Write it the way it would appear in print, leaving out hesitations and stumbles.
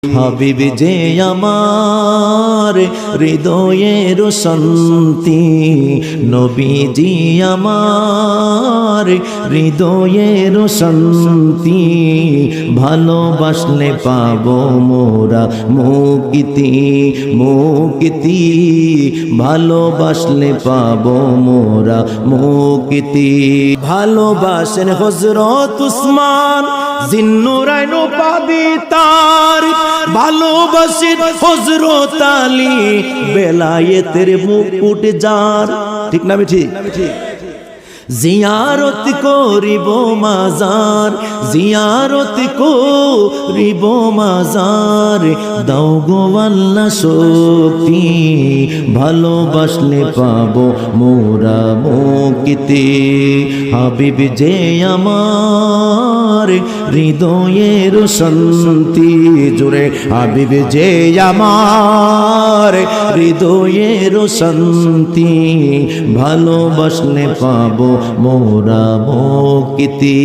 হাবিব যে আমার হৃদয়ের শান্তি, নবীজি আমার হৃদয়ের শান্তি, ভালোবাসলে পাবো মোরা মুক্তি মুক্তি, ভালোবাসলে পাবো মোরা মুক্তি। ভালোবাসেন হযরত উসমান জিন্নুরাইন উপাধি তার, ভালোবাসেন হযরত আলী বেলায়েতের মুকুট যার। ঠিক না ঠিক? জিয়ারত করিব মাজার, জিয়ারত করিব মাজার, দাও গো আল্লাহ শক্তি, ভালোবাসলে পাবো মোরা মুক্তি। হাবিব যে আমার হৃদয়ের শান্তি, জোরে হাবিব যে আমার হৃদয়ের শান্তি, ভালোবাসলে পাবো মোরা মুক্তি।